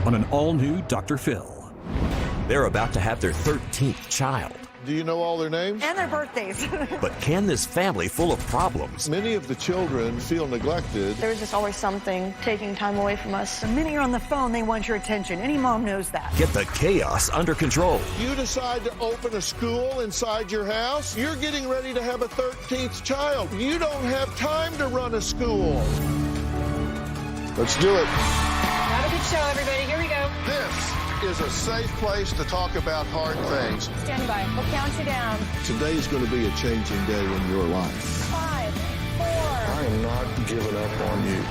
on an all-new Dr. Phil. They're about to have their 13th child. Do you know all their names? And their birthdays. But can this family full of problems? Many of the children feel neglected. There's just always something taking time away from us. The minute you're on the phone, they want your attention. Any mom knows that. Get the chaos under control. You decide to open a school inside your house, you're getting ready to have a 13th child. You don't have time to run a school. Let's do it. Have a good show, everybody. Here we go. This is a safe place to talk about hard things. Stand by. We'll count you down. Today is going to be a changing day in your life. 5, 4. I am not giving up on you.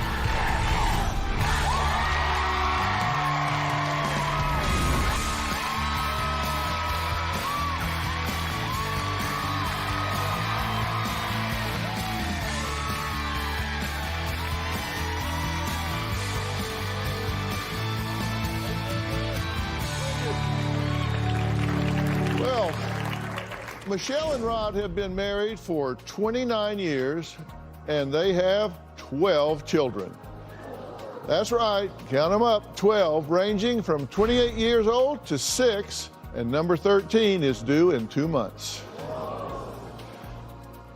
Well, Michelle and Rod have been married for 29 years, and they have 12 children. That's right, count them up, 12, ranging from 28 years old to 6, and number 13 is due in 2 months.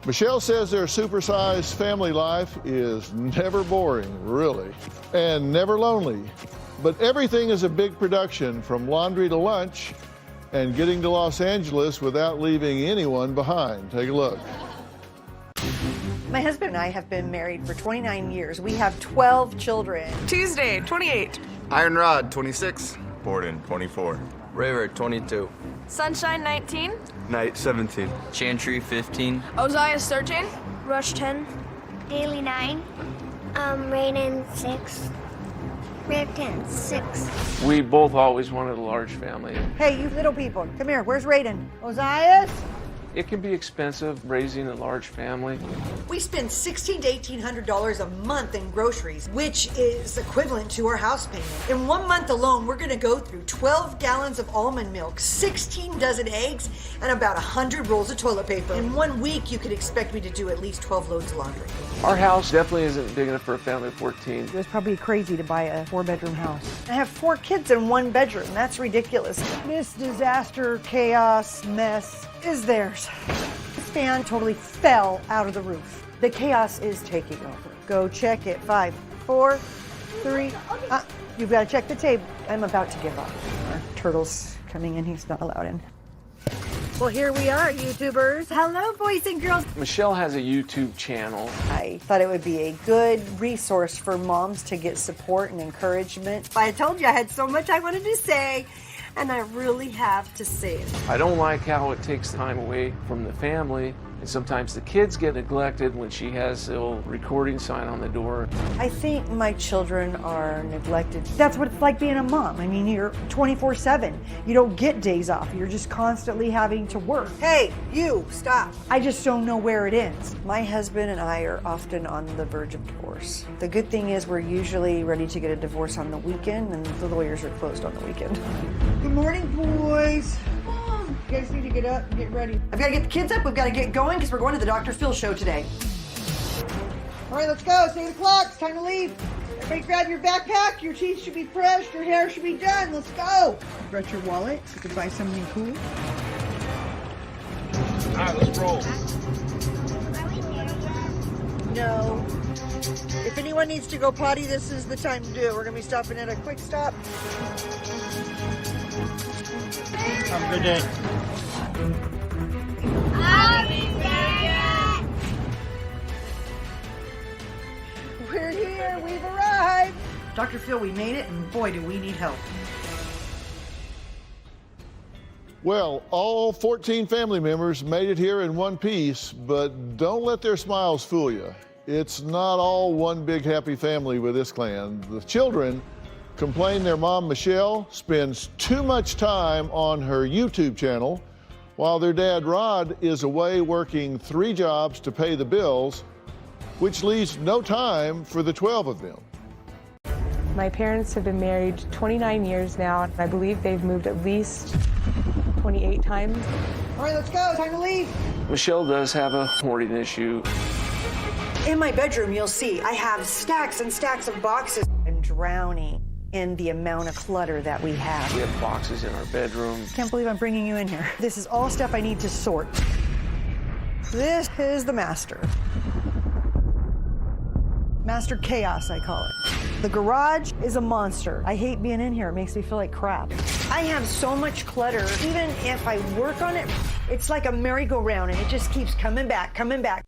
Michelle says their supersized family life is never boring, really, and never lonely. But everything is a big production, from laundry to lunch, and getting to Los Angeles without leaving anyone behind. Take a look. My husband and I have been married for 29 years. We have 12 children. Tuesday, 28. Iron Rod, 26. Borden, 24. River, 22. Sunshine, 19. Night, 17. Chantry, 15. Ozias, 13. Rush 10. Daily 9. Raiden 6. Rare 10, 6. We both always wanted a large family. Hey, you little people, come here. Where's Raiden? Ozias? It can be expensive raising a large family. We spend $1,600 to $1,800 a month in groceries, which is equivalent to our house payment. In 1 month alone, we're gonna go through 12 gallons of almond milk, 16 dozen eggs, and about 100 rolls of toilet paper. In 1 week, you could expect me to do at least 12 loads of laundry. Our house definitely isn't big enough for a family of 14. It was probably crazy to buy a 4-bedroom house. I have 4 kids in 1 bedroom. That's ridiculous. This disaster, chaos, mess is theirs. This fan totally fell out of the roof. The chaos is taking over. Go check it. 5, 4, 3. You've got to check the tape. I'm about to give up. Our turtle's coming in. He's not allowed in. Well, here we are, YouTubers. Hello, boys and girls. Michelle has a YouTube channel. I thought it would be a good resource for moms to get support and encouragement. I told you I had so much I wanted to say, and I really have to say it. I don't like how it takes time away from the family, and sometimes the kids get neglected when she has a little recording sign on the door. I think my children are neglected. That's what it's like being a mom. I mean, you're 24/7. You don't get days off. You're just constantly having to work. Hey, you, stop. I just don't know where it ends. My husband and I are often on the verge of divorce. The good thing is we're usually ready to get a divorce on the weekend, and the lawyers are closed on the weekend. Good morning, boys. You guys need to get up and get ready. I've got to get the kids up. We've got to get going because we're going to the Dr. Phil show today. All right, let's go. It's 8 o'clock. It's time to leave. Everybody grab your backpack. Your teeth should be brushed. Your hair should be done. Let's go. You brought your wallet so you can buy something cool. All right, let's roll. No. If anyone needs to go potty, this is the time to do it. We're going to be stopping at a quick stop. Have a good day. We're here. We've arrived. Dr. Phil, we made it, and boy, do we need help. Well, all 14 family members made it here in one piece, but don't let their smiles fool you. It's not all one big happy family with this clan. The children complain their mom, Michelle, spends too much time on her YouTube channel, while their dad, Rod, is away working 3 jobs to pay the bills, which leaves no time for the 12 of them. My parents have been married 29 years now. I believe they've moved at least 28 times. All right, let's go. Time to leave. Michelle does have a hoarding issue. In my bedroom, you'll see I have stacks and stacks of boxes. I'm drowning in the amount of clutter that we have. We have boxes in our bedroom. Can't believe I'm bringing you in here. This is all stuff I need to sort. This is the master. Master chaos, I call it. The garage is a monster. I hate being in here. It makes me feel like crap. I have so much clutter. Even if I work on it, it's like a merry-go-round, and it just keeps coming back, coming back.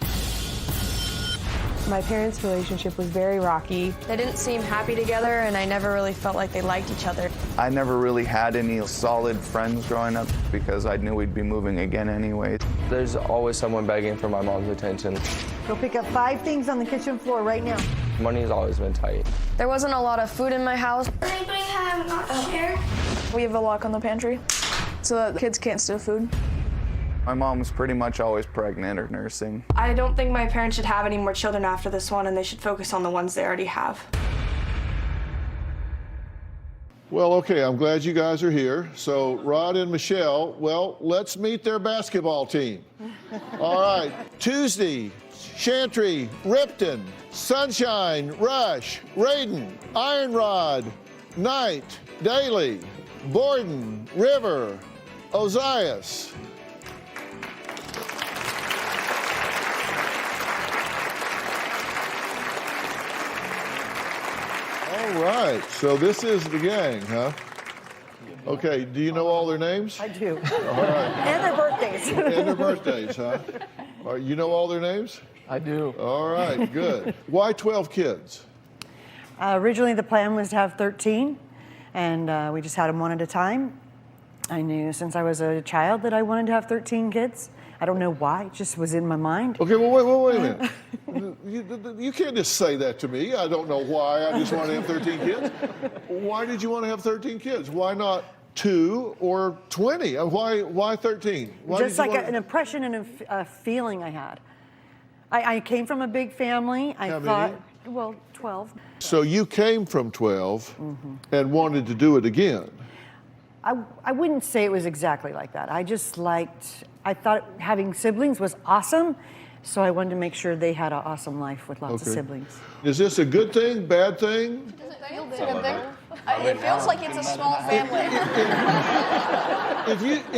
My parents' relationship was very rocky. They didn't seem happy together, and I never really felt like they liked each other. I never really had any solid friends growing up because I knew we'd be moving again anyway. There's always someone begging for my mom's attention. Go pick up 5 things on the kitchen floor right now. Money's always been tight. There wasn't a lot of food in my house. Does anybody have a chair? We have a lock on the pantry so that the kids can't steal food. My mom was pretty much always pregnant or nursing. I don't think my parents should have any more children after this one, and they should focus on the ones they already have. Well, okay, I'm glad you guys are here. So, Rod and Michelle, well, let's meet their basketball team. All right, Tuesday, Chantry, Ripton, Sunshine, Rush, Raiden, Iron Rod, Knight, Daly, Borden, River, Ozias. All right, so this is the gang, huh? Okay, do you know all their names? I do. All right. And their birthdays. And their birthdays, huh? All right, you know all their names? I do. All right, good. Why 12 kids? Originally, the plan was to have 13, and we just had them one at a time. I knew since I was a child that I wanted to have 13 kids. I don't know why, it just was in my mind. Okay, well, wait a minute. You can't just say that to me. I don't know why I just want to have 13 kids. Why did you want to have 13 kids? Why not 2 or 20? Why 13? Why just like an impression and a feeling I had. I came from a big family. How thought, many? well, 12. So you came from 12 and wanted to do it again. I wouldn't say it was exactly like that. I thought having siblings was awesome, so I wanted to make sure they had an awesome life with lots of siblings. Is this a good thing, bad thing? It's a good thing. It feels like it's a small family.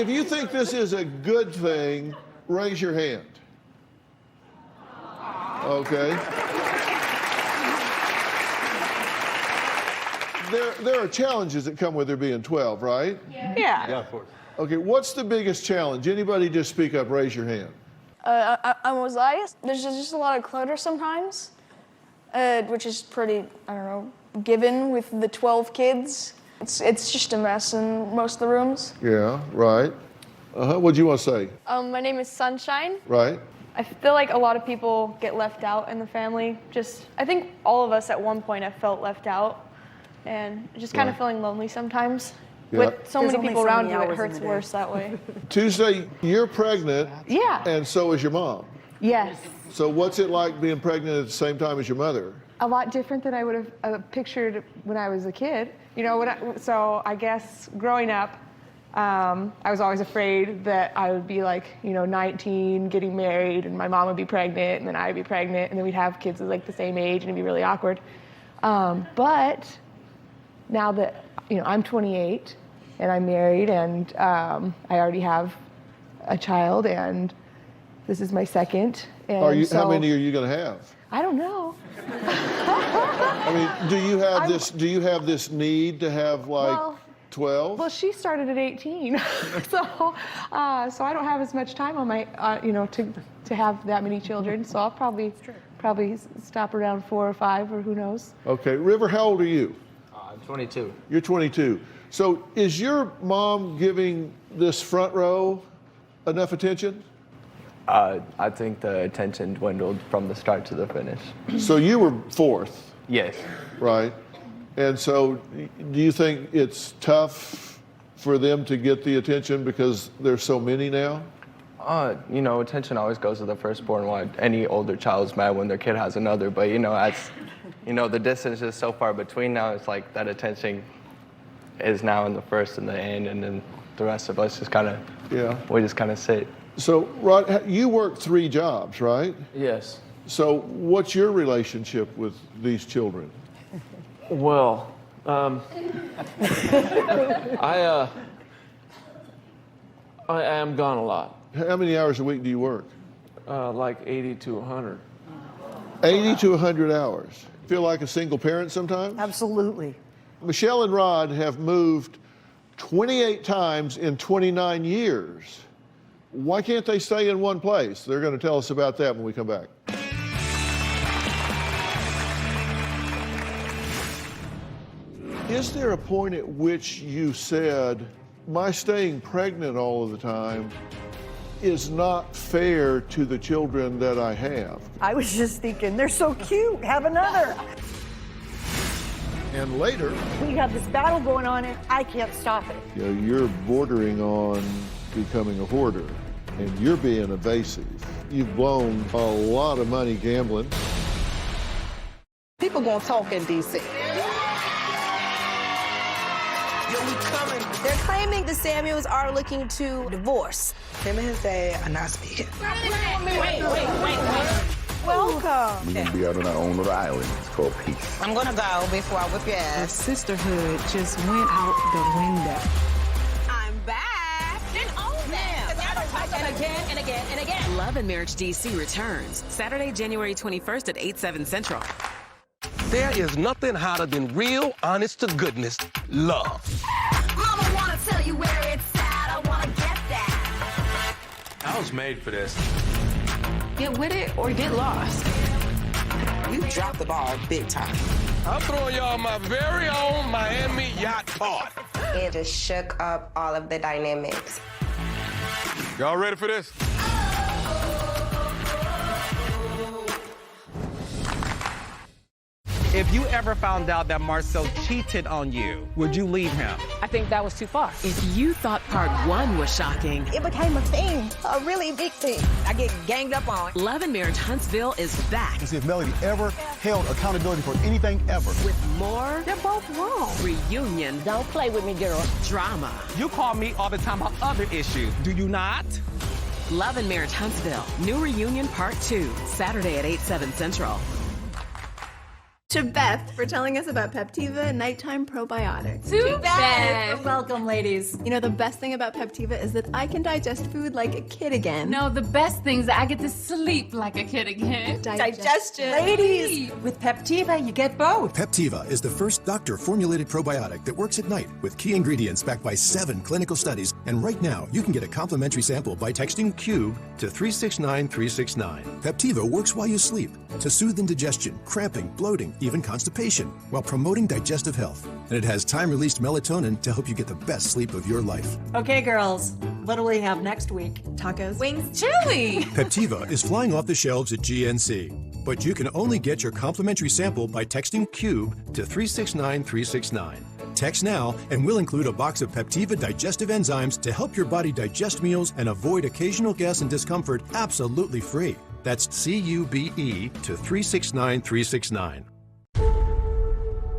If you think this is a good thing, raise your hand. Okay. There are challenges that come with there being 12, right? Yeah. of course. Okay, what's the biggest challenge? Anybody just speak up, raise your hand. I'm Ozias. There's just a lot of clutter sometimes, which is pretty, I don't know, given with the 12 kids. It's just a mess in most of the rooms. Yeah, right. What'd you want to say? My name is Sunshine. Right. I feel like a lot of people get left out in the family. I think all of us at one point have felt left out, and just kind of feeling lonely sometimes. Yeah. With so There's many only people so around many you, it hours in hurts the day. worse that way. Tuesday, you're pregnant, Yeah. and so is your mom. Yes. So what's it like being pregnant at the same time as your mother? A lot different than I would have pictured when I was a kid. You know, so I guess growing up, I was always afraid that I would be like, 19, getting married, and my mom would be pregnant, and then I'd be pregnant, and then we'd have kids like the same age, and it'd be really awkward. But now that, I'm 28, and I'm married, and I already have a child, and this is my second. And How many are you going to have? I don't know. I mean, do you have this need to have 12? Well, she started at 18, so I don't have as much time on my, to have that many children. So I'll probably stop around 4 or 5, or who knows. Okay, River, how old are you? I'm 22. You're 22. So is your mom giving this front row enough attention? I think the attention dwindled from the start to the finish. So you were 4th, Yes. right? And so do you think it's tough for them to get the attention because there's so many now? Attention always goes to the firstborn one. Any older child's mad when their kid has another, but the distance is so far between now, it's like that attention is now in the first and the end, and then the rest of us just we just kind of sit. So, Rod, you work 3 jobs, right? Yes. So what's your relationship with these children? Well, I am gone a lot. How many hours a week do you work? Like 80 to 100. 80 to 100 hours. Feel like a single parent sometimes? Absolutely. Michelle and Rod have moved 28 times in 29 years. Why can't they stay in one place? They're going to tell us about that when we come back. Is there a point at which you said, my staying pregnant all of the time is not fair to the children that I have? I was just thinking, they're so cute, have another. And later, We have this battle going on and I can't stop it. you know, you're bordering on becoming a hoarder and you're being evasive. You've blown a lot of money gambling. People gonna talk in D.C. They're claiming the Samuels are looking to divorce. Him and his dad are not speaking. Wait. Welcome. We're gonna be out on our own little island. It's called peace. I'm gonna go before I whip your The ass. sisterhood just went out the window. I'm back. Then own them. And again, and again, and again. Love and Marriage DC returns Saturday, January 21st at 8/7 Central. There is nothing hotter than real, honest to goodness love. Mama wanna tell you where it's at. I wanna get that. I was made for this. Get with it or get lost. You dropped the ball big time. I'm throwing y'all my very own Miami yacht party. It just shook up all of the dynamics. Y'all ready for this? If you ever found out that Marcel cheated on you, would you leave him? I think that was too far. If you thought part 1 was shocking, It became a thing, a really big thing. I get ganged up on. Love and Marriage Huntsville is back To see if Melody ever held accountability for anything ever. with more They're both wrong. reunion Don't play with me, girl. drama. You call me all the time about other issues, do you not? Love and Marriage Huntsville, new reunion part 2, Saturday at 8/7 Central. To Beth for telling us about Peptiva Nighttime Probiotics. To Beth. Welcome, ladies. You know, the best thing about Peptiva is that I can digest food like a kid again. No, the best thing is that I get to sleep like a kid again. Digestion. Ladies, with Peptiva, you get both. Peptiva is the first doctor-formulated probiotic that works at night with key ingredients backed by 7 clinical studies. And right now, you can get a complimentary sample by texting CUBE to 369369. Peptiva works while you sleep to soothe indigestion, cramping, bloating, even constipation, while promoting digestive health. And it has time-released melatonin to help you get the best sleep of your life. Okay, girls, what do we have next week? Tacos. Wings chili. Peptiva is flying off the shelves at GNC, but you can only get your complimentary sample by texting CUBE to 369369. Text now, and we'll include a box of Peptiva digestive enzymes to help your body digest meals and avoid occasional gas and discomfort absolutely free. That's CUBE to 369369.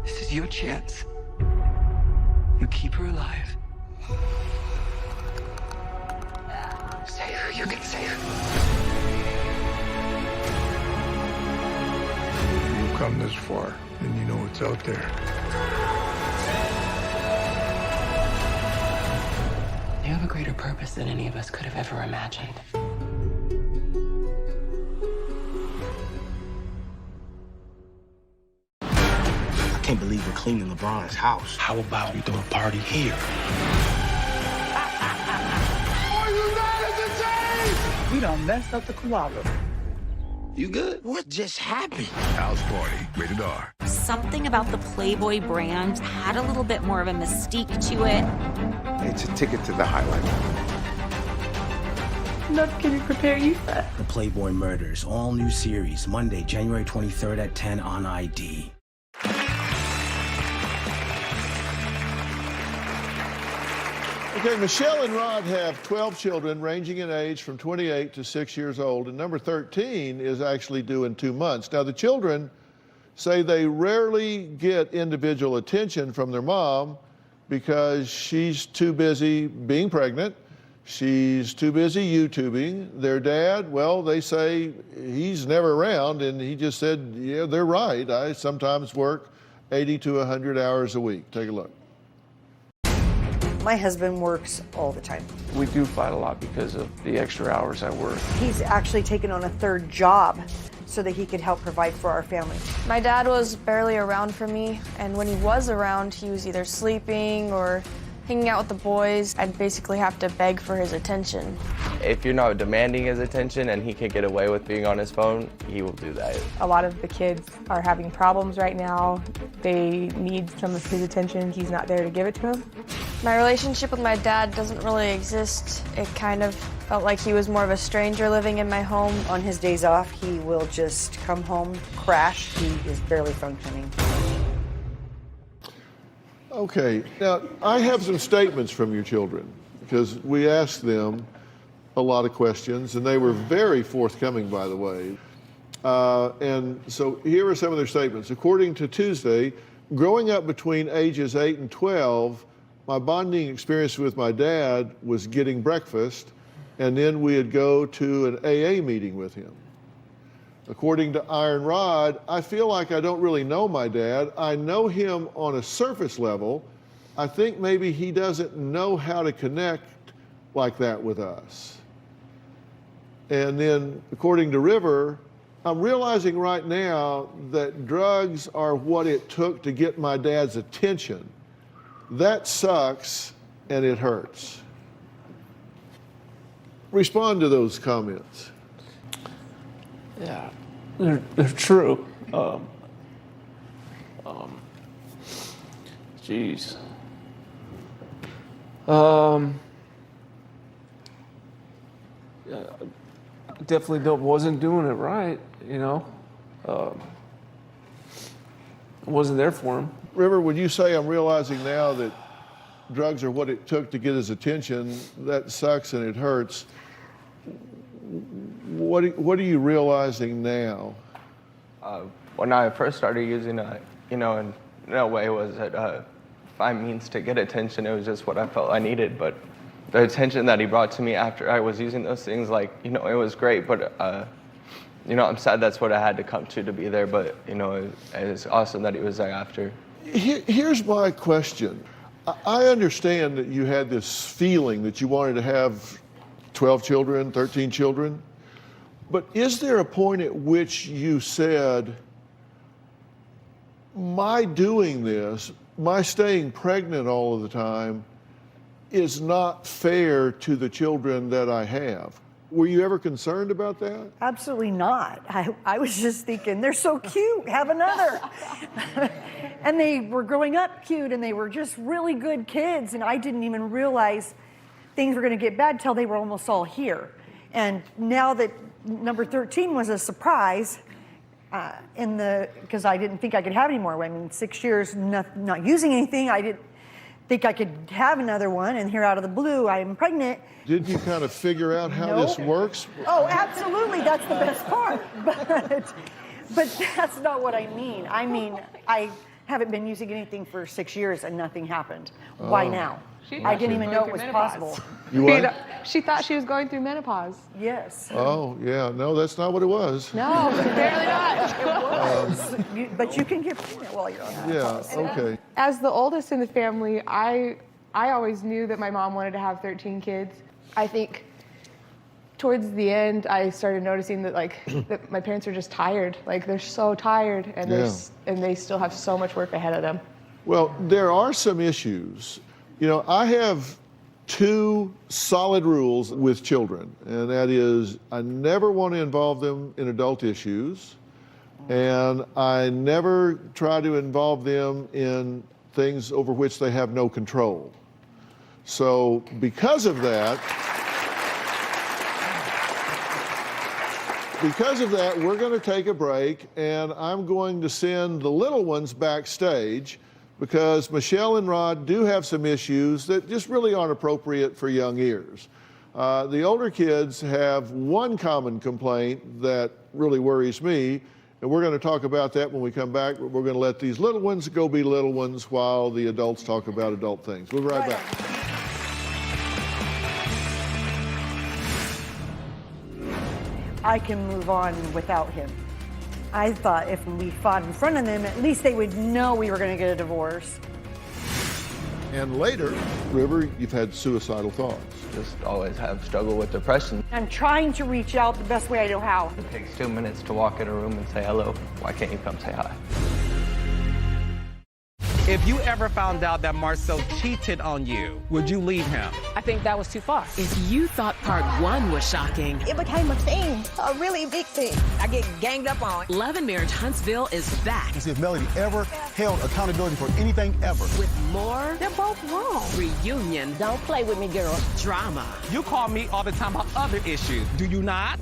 This is your chance. You keep her alive. Save her. You can save her. You've come this far, and you know what's out there. You have a greater purpose than any of us could have ever imagined. I can't believe we're cleaning LeBron's house. How about we throw a party here? We done messed up the koala. You good? What just happened? House party, rated R. Something about the Playboy brand had a little bit more of a mystique to it. It's a ticket to the highlight. Enough can prepare you for. The Playboy Murders, all new series, Monday, January 23rd at 10 on ID. Okay, Michelle and Rod have 12 children ranging in age from 28 to 6 years old, and number 13 is actually due in 2 months. Now, the children say they rarely get individual attention from their mom because she's too busy being pregnant. She's too busy YouTubing. Their dad, well, they say he's never around, and he just said, yeah, they're right. I sometimes work 80 to 100 hours a week. Take a look. My husband works all the time. We do fight a lot because of the extra hours I work. He's actually taken on a third job so that he could help provide for our family. My dad was barely around for me, and when he was around, he was either sleeping or hanging out with the boys. I'd basically have to beg for his attention. If you're not demanding his attention and he can get away with being on his phone, he will do that. A lot of the kids are having problems right now. They need some of his attention. He's not there to give it to them. My relationship with my dad doesn't really exist. It kind of felt like he was more of a stranger living in my home. On his days off, he will just come home, crash. He is barely functioning. Okay, now I have some statements from your children because we asked them a lot of questions and they were very forthcoming, by the way. And so here are some of their statements. According to Tuesday, growing up between ages 8 and 12, my bonding experience with my dad was getting breakfast, and then we'd go to an AA meeting with him. According to Iron Rod, I feel like I don't really know my dad. I know him on a surface level. I think maybe he doesn't know how to connect like that with us. And then, according to River, I'm realizing right now that drugs are what it took to get my dad's attention. That sucks and it hurts. Respond to those comments. Yeah, they're true. Geez. Definitely wasn't doing it right, you know. I wasn't there for him. River, would you say I'm realizing now that drugs are what it took to get his attention? That sucks and it hurts. What are you realizing now? When I first started using it, you know, in no way was it by means to get attention. It was just what I felt I needed. But the attention that he brought to me after I was using those things, like, you know, it was great. But, you know, I'm sad that's what I had to come to be there. But, you know, it's awesome that he was there after. Here's my question. I understand that you had this feeling that you wanted to have 12 children, 13 children. But is there a point at which you said, my doing this, my staying pregnant all of the time, is not fair to the children that I have? Were you ever concerned about that? Absolutely not. I was just thinking, they're so cute, have another. And they were growing up cute and they were just really good kids. And I didn't even realize things were going to get bad till they were almost all here. And now that number 13 was a surprise, because I didn't think I could have any more. I mean, 6 years not using anything, I didn't think I could have another one, and here out of the blue, I'm pregnant. Did you kind of figure out how this works? Oh, absolutely, that's the best part. But that's not what I mean. I mean, I haven't been using anything for 6 years and nothing happened. Why now? I didn't even know it was possible. You what? She thought she was going through menopause. Yes. Oh, yeah. No, that's not what it was. No, apparently not. It was. But you can get pregnant while you're on menopause. Yeah, okay. As the oldest in the family, I always knew that my mom wanted to have 13 kids. I think towards the end, I started noticing that that my parents are just tired. Like, they're so tired, and they still have so much work ahead of them. Well, there are some issues. You know, I have 2 solid rules with children, and that is I never want to involve them in adult issues, and I never try to involve them in things over which they have no control. So because of that, we're going to take a break, and I'm going to send the little ones backstage because Michelle and Rod do have some issues that just really aren't appropriate for young ears. The older kids have one common complaint that really worries me, and we're going to talk about that when we come back. We're going to let these little ones go be little ones while the adults talk about adult things. We'll be right back. I can move on without him. I thought if we fought in front of them, at least they would know we were going to get a divorce. And later, River, you've had suicidal thoughts. Just always have struggled with depression. I'm trying to reach out the best way I know how. It takes 2 minutes to walk in a room and say hello. Why can't you come say hi? If you ever found out that Marcel cheated on you, would you leave him? I think that was too far. If you thought part 1 was shocking, It became a thing, a really big thing. I get ganged up on. Love and Marriage Huntsville is back And see if Melody ever held accountability for anything ever. with more They're both wrong. reunion Don't play with me, girl. drama. You call me all the time about other issues, do you not?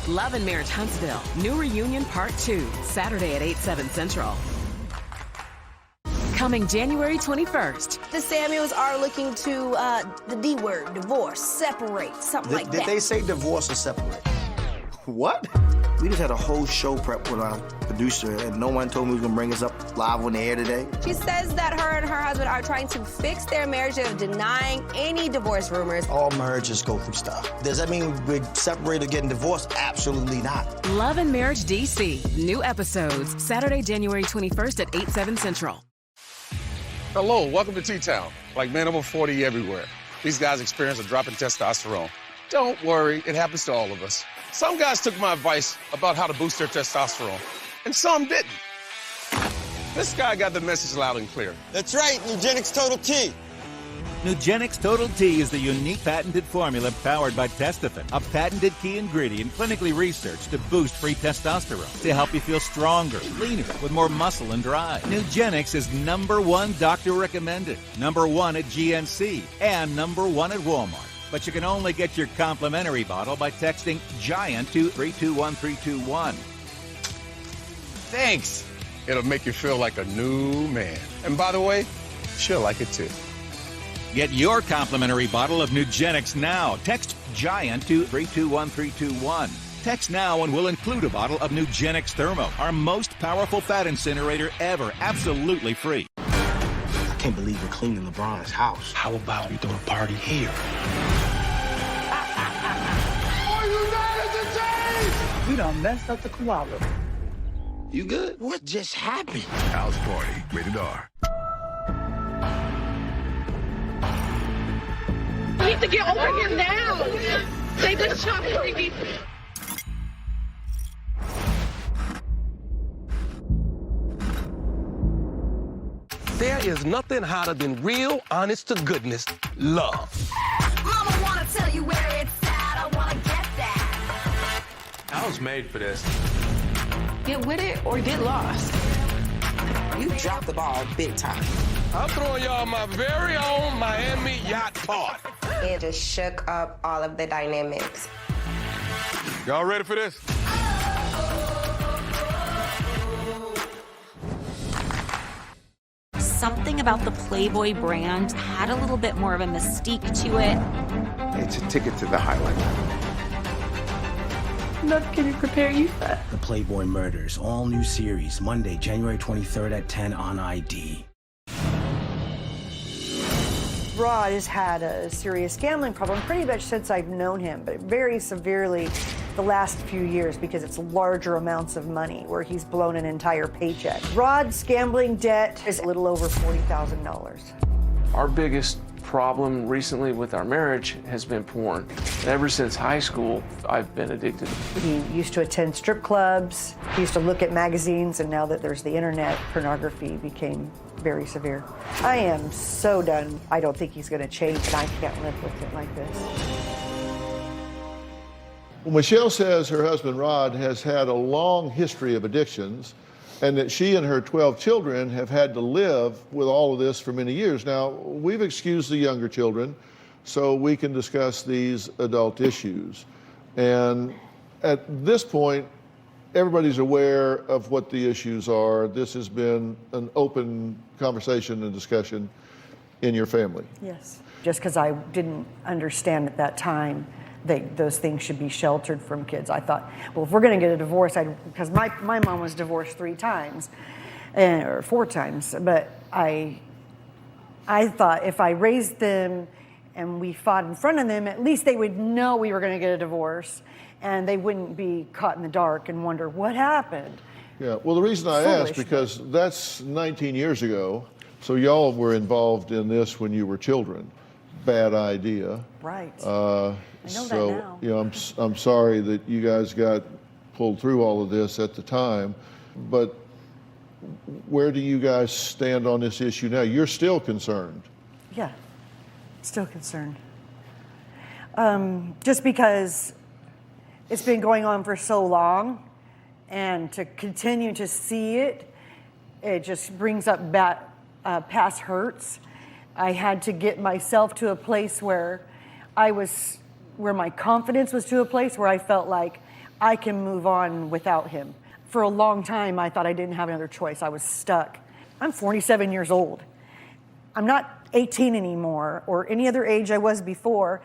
Love and Marriage Huntsville, new reunion part 2, Saturday at 8/7 Central. Coming January 21st. The Samuels are looking to the D word, divorce, separate, something like that. Did they say divorce or separate? What? We just had a whole show prep with our producer, and no one told me we was gonna bring us up live on the air today. She says that her and her husband are trying to fix their marriage of denying any divorce rumors. All marriages go through stuff. Does that mean we're separated, getting divorced? Absolutely not. Love and Marriage DC, new episodes, Saturday, January 21st at 8/7 Central. Hello, welcome to T-Town. Like men over 40 everywhere. These guys experience a drop in testosterone. Don't worry, it happens to all of us. Some guys took my advice about how to boost their testosterone, and some didn't. This guy got the message loud and clear. That's right, Nugenix Total T. Nugenix Total T is the unique patented formula powered by Testofen, a patented key ingredient clinically researched to boost free testosterone to help you feel stronger, leaner, with more muscle and drive. Nugenix is #1 doctor recommended, #1 at GNC, and #1 at Walmart. But you can only get your complimentary bottle by texting GIANT to 321321. Thanks. It'll make you feel like a new man. And by the way, she'll like it too. Get your complimentary bottle of Nugenix now. Text GIANT to 321321. Text now and we'll include a bottle of Nugenix Thermo, our most powerful fat incinerator ever, absolutely free. I can't believe we're cleaning LeBron's house. How about we throw a party here? We done messed up the koala. You good? What just happened? House Party, rated R. You need to get over here now. They just shot me. There is nothing hotter than real, honest to goodness love. Mama wanna tell you where it's at. I wanna get that. I was made for this. Get with it or get lost. You dropped the ball big time. I'm throwing y'all my very own Miami yacht party. It just shook up all of the dynamics. Y'all ready for this? Something about the Playboy brand had a little bit more of a mystique to it. It's a ticket to the highlight. Can you prepare you for? The Playboy Murders, all new series, Monday, January 23rd at 10 on ID. Rod has had a serious gambling problem pretty much since I've known him, but very severely the last few years because it's larger amounts of money where he's blown an entire paycheck. Rod's gambling debt is a little over $40,000. Our biggest problem recently with our marriage has been porn. Ever since high school, I've been addicted. He used to attend strip clubs, he used to look at magazines, and now that there's the internet, pornography became very severe. I am so done. I don't think he's gonna change, and I can't live with it like this. Well, Michelle says her husband Rod has had a long history of addictions and that she and her 12 children have had to live with all of this for many years. Now, we've excused the younger children so we can discuss these adult issues. And at this point, everybody's aware of what the issues are. This has been an open conversation and discussion in your family. Yes. Just because I didn't understand at that time those things should be sheltered from kids. I thought, well, if we're going to get a divorce, because my mom was divorced 3 times, or 4 times, but I thought if I raised them and we fought in front of them, at least they would know we were going to get a divorce. and they wouldn't be caught in the dark and wonder what happened. Yeah, well, the reason I asked, because that's 19 years ago, so y'all were involved in this when you were children. Bad idea. Right. I know so, that now. You know, I'm sorry that you guys got pulled through all of this at the time, but where do you guys stand on this issue now? You're still concerned. Yeah, still concerned. Just because it's been going on for so long, and to continue to see it, it just brings up past hurts. I had to get myself to a place where where my confidence was to a place where I felt like I can move on without him. For a long time, I thought I didn't have another choice. I was stuck. I'm 47 years old. I'm not 18 anymore or any other age I was before.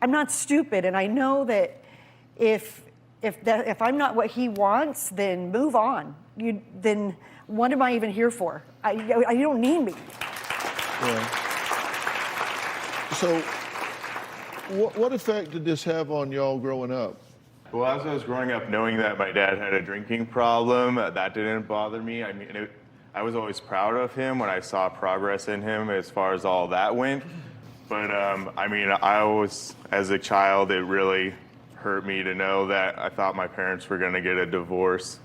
I'm not stupid, and I know that if I'm not what he wants, then move on. Then what am I even here for? You don't need me. Yeah. So, what effect did this have on y'all growing up? Well, as I was growing up, knowing that my dad had a drinking problem, that didn't bother me. I mean, I was always proud of him when I saw progress in him as far as all that went. But, I mean, I always, as a child, it really hurt me to know that I thought my parents were going to get a divorce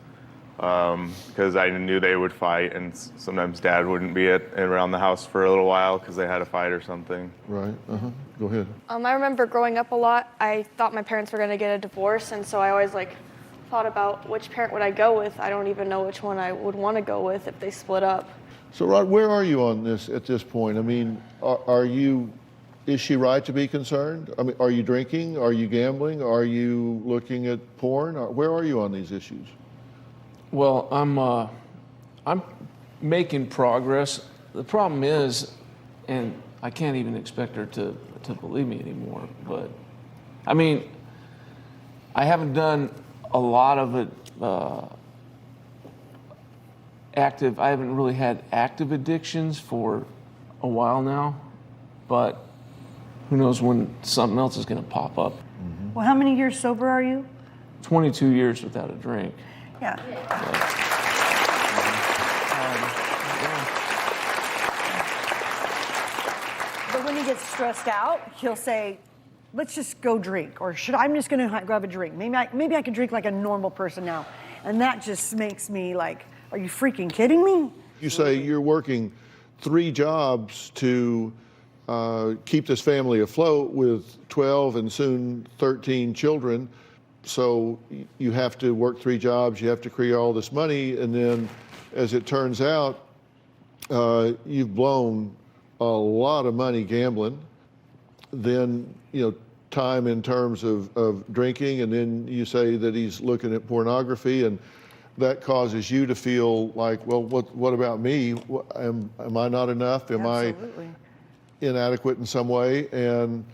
because I knew they would fight, and sometimes Dad wouldn't be around the house for a little while because they had a fight or something. Right, Go ahead. I remember growing up a lot, I thought my parents were going to get a divorce, and so I always thought about which parent would I go with. I don't even know which one I would want to go with if they split up. So, Rod, where are you on this at this point? I mean, is she right to be concerned? I mean, are you drinking? Are you gambling? Are you looking at porn? Where are you on these issues? Well, I'm making progress. The problem is, and I can't even expect her to believe me anymore, but I mean, I haven't done a lot of it active. I haven't really had active addictions for a while now, but who knows when something else is going to pop up. Mm-hmm. Well, how many years sober are you? 22 years without a drink. Yeah. But when he gets stressed out, he'll say, let's just go drink, or I'm just going to grab a drink. Maybe I can drink like a normal person now. And that just makes me like, are you freaking kidding me? You say you're working 3 jobs to keep this family afloat with 12 and soon 13 children. So you have to work 3 jobs, you have to create all this money, and then as it turns out, you've blown a lot of money gambling. Then, time in terms of drinking, and then you say that he's looking at pornography, and that causes you to feel like, well, what about me? Am I not enough? Am Absolutely. I inadequate in some way? And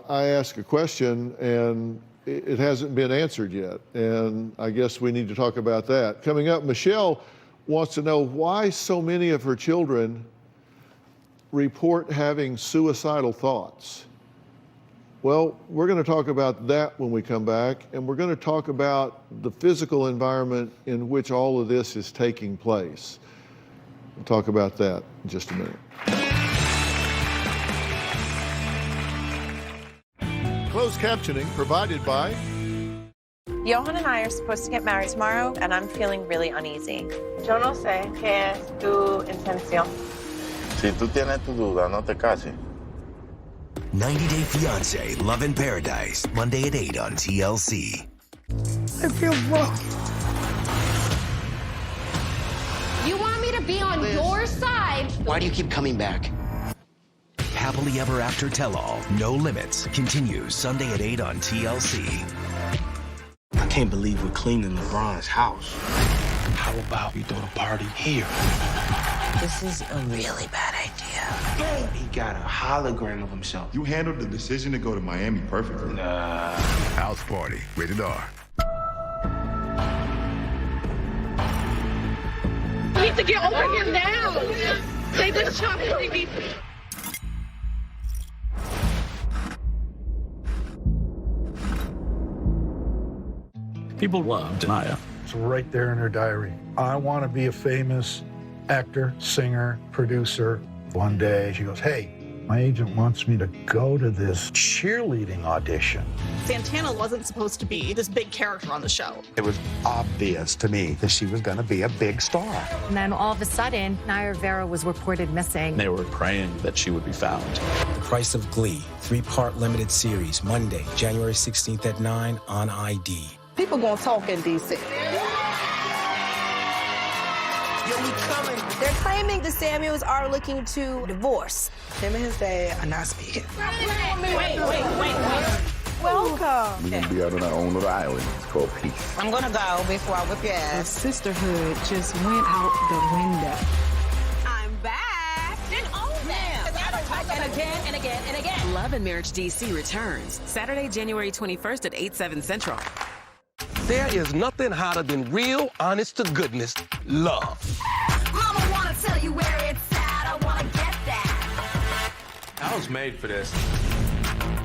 I ask a question, and it hasn't been answered yet, and I guess we need to talk about that. Coming up, Michelle wants to know why so many of her children report having suicidal thoughts. Well, we're going to talk about that when we come back, and we're going to talk about the physical environment in which all of this is taking place. We'll talk about that in just a minute. Closed captioning provided by... Johan and I are supposed to get married tomorrow, and I'm feeling really uneasy. Yo no sé qué es tu intención. Si tú tienes tu duda, no te cases. 90 Day Fiancé, Love in Paradise, Monday at 8 on TLC. I feel broke. You want me to be on your side? Why do you keep coming back? Happily Ever After Tell-All, No Limits, continues Sunday at 8 on TLC. I can't believe we're cleaning LeBron's house. How about we throw the party here? This is a really bad idea. He got a hologram of himself. You handled the decision to go to Miami perfectly. House Party, rated R. You need to get over him now. They just shot me. People loved Naya. It's right there in her diary. I want to be a famous actor, singer, producer. One day she goes, hey, my agent wants me to go to this cheerleading audition. Santana wasn't supposed to be this big character on the show. It was obvious to me that she was going to be a big star. And then all of a sudden, Naya Rivera was reported missing. They were praying that she would be found. The Price of Glee, 3-part limited series, Monday, January 16th at 9 on ID. People gonna talk in D.C. Yo, we coming. They're claiming the Samuels are looking to divorce. Him and his dad are not speaking. Wait. Welcome. We're gonna be out on our own little island. It's called peace. I'm gonna go before I whip your ass. Sisterhood just went out the window. I'm back. Then own them. I don't talk and again and again and again. Love and Marriage DC returns Saturday, January 21st at 8/7 Central. There is nothing hotter than real, honest to goodness love. Mama wanna tell you where it's at. I wanna get that. I was made for this.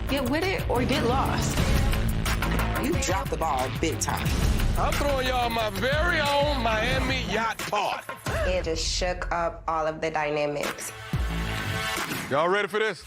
Get with it or get lost. You dropped the ball big time. I'm throwing y'all my very own Miami yacht party. It just shook up all of the dynamics. Y'all ready for this?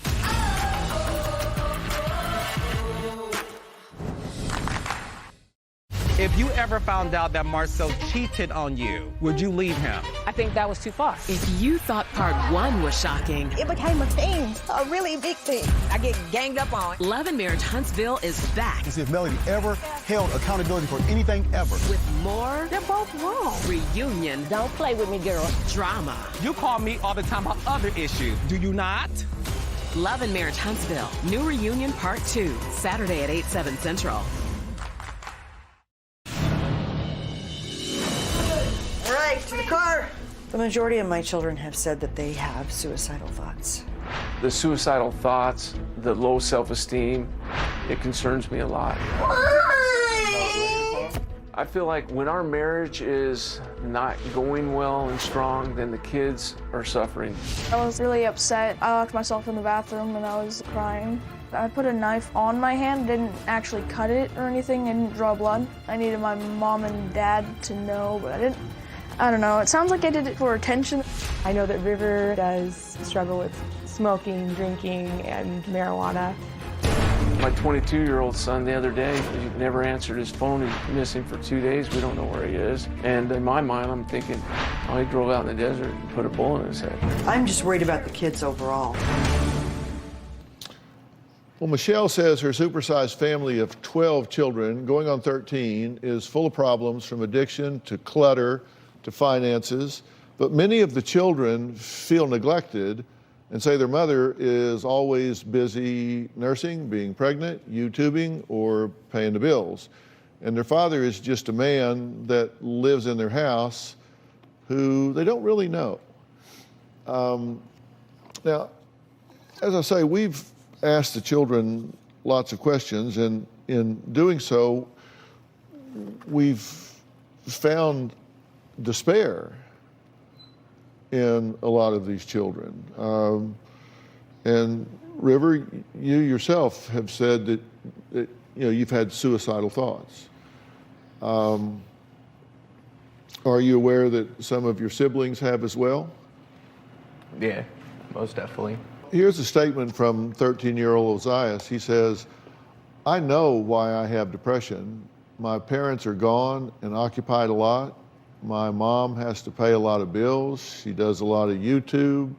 If you ever found out that Marcel cheated on you, would you leave him? I think that was too far. If you thought part 1 was shocking, It became a thing, a really big thing. I get ganged up on. Love and Marriage Huntsville is back To see if Melody ever held accountability for anything ever. with more They're both wrong. reunion Don't play with me, girl. drama. You call me all the time about other issues, do you not? Love and Marriage Huntsville, new reunion part 2, Saturday at 8/7 Central. All right, to the car. The majority of my children have said that they have suicidal thoughts. The suicidal thoughts, the low self-esteem, it concerns me a lot. I feel like when our marriage is not going well and strong, then the kids are suffering. I was really upset. I locked myself in the bathroom and I was crying. I put a knife on my hand, didn't actually cut it or anything, I didn't draw blood. I needed my mom and dad to know, but I didn't. I don't know, it sounds like I did it for attention. I know that River does struggle with smoking, drinking, and marijuana. My 22-year-old son the other day, he never answered his phone. He's missing for 2 days. We don't know where he is. And in my mind, I'm thinking, oh, he drove out in the desert and put a bullet in his head. I'm just worried about the kids overall. Well, Michelle says her supersized family of 12 children, going on 13, is full of problems from addiction to clutter to finances. But many of the children feel neglected and say their mother is always busy nursing, being pregnant, YouTubing, or paying the bills. And their father is just a man that lives in their house who they don't really know. Now, as I say, we've asked the children lots of questions, and in doing so, we've found despair in a lot of these children. And River, you yourself have said that you've had suicidal thoughts. Are you aware that some of your siblings have as well? Yeah, most definitely. Here's a statement from 13-year-old Ozias. He says, I know why I have depression. My parents are gone and occupied a lot. My mom has to pay a lot of bills. She does a lot of YouTube.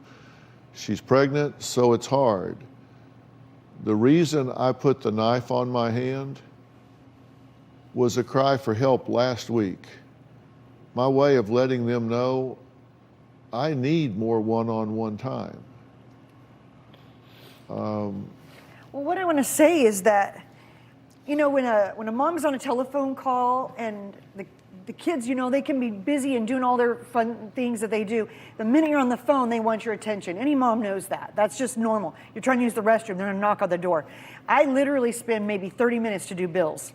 She's pregnant, so it's hard. The reason I put the knife on my hand was a cry for help last week. My way of letting them know I need more one-on-one time. Well, what I want to say is that, when a mom's on a telephone call and the kids, they can be busy and doing all their fun things that they do. The minute you're on the phone, they want your attention. Any mom knows that. That's just normal. You're trying to use the restroom, they're gonna knock on the door. I literally spend maybe 30 minutes to do bills.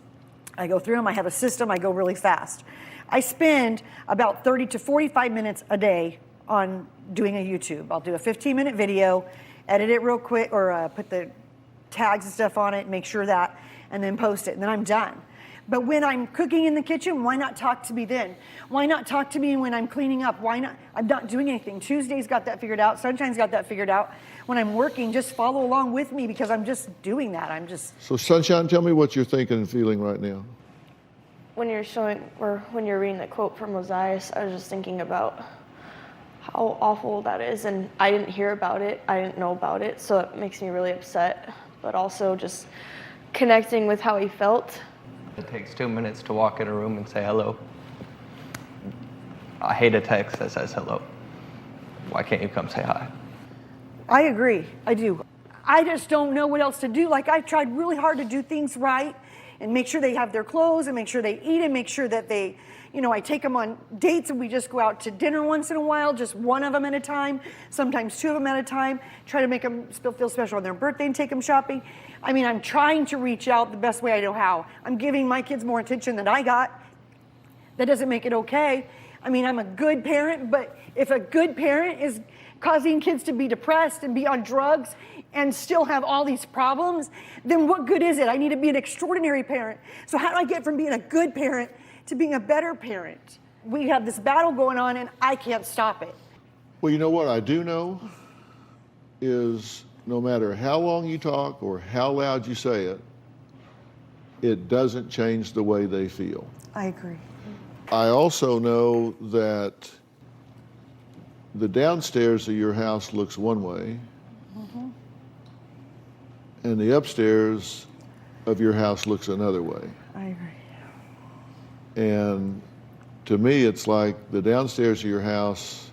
I go through them, I have a system, I go really fast. I spend about 30 to 45 minutes a day on doing a YouTube. I'll do a 15-minute video, edit it real quick, or put the tags and stuff on it, make sure that, and then post it, and then I'm done. But when I'm cooking in the kitchen, why not talk to me then? Why not talk to me when I'm cleaning up? Why not? I'm not doing anything. Tuesday's got that figured out. Sunshine's got that figured out. When I'm working, just follow along with me because I'm just doing that. So Sunshine, tell me what you're thinking and feeling right now. When you're reading the quote from Ozias, I was just thinking about how awful that is, and I didn't hear about it. I didn't know about it, so it makes me really upset. But also just connecting with how he felt. It takes 2 minutes to walk in a room and say hello. I hate a text that says hello. Why can't you come say hi? I agree. I do. I just don't know what else to do. Like, I've tried really hard to do things right and make sure they have their clothes and make sure they eat and make sure that they, you know, I take them on dates and we just go out to dinner once in a while, just one of them at a time, sometimes two of them at a time, try to make them feel special on their birthday and take them shopping. I mean, I'm trying to reach out the best way I know how. I'm giving my kids more attention than I got. That doesn't make it okay. I mean, I'm a good parent, but if a good parent is causing kids to be depressed and be on drugs and still have all these problems, then what good is it? I need to be an extraordinary parent. So how do I get from being a good parent to being a better parent? We have this battle going on and I can't stop it. Well, you know what I do know is no matter how long you talk or how loud you say it, it doesn't change the way they feel. I agree. I also know that the downstairs of your house looks one way, and the upstairs of your house looks another way. I agree. And to me, it's like the downstairs of your house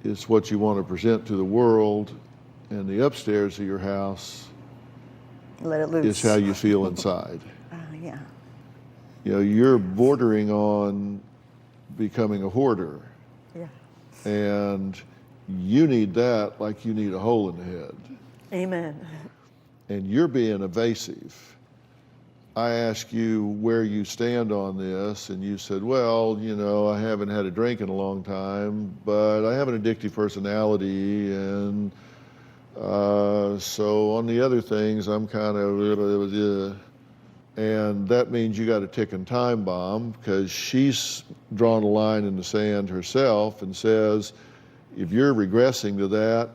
is what you want to present to the world, and the upstairs of your house Let it loose. is how you feel inside. Yeah. You know, you're bordering on becoming a hoarder. Yeah. And you need that like you need a hole in the head. Amen. And you're being evasive. I asked you where you stand on this, and you said, well, you know, I haven't had a drink in a long time, but I have an addictive personality, and so on the other things, I'm kind of, and that means you got a ticking time bomb because she's drawn a line in the sand herself and says, if you're regressing to that,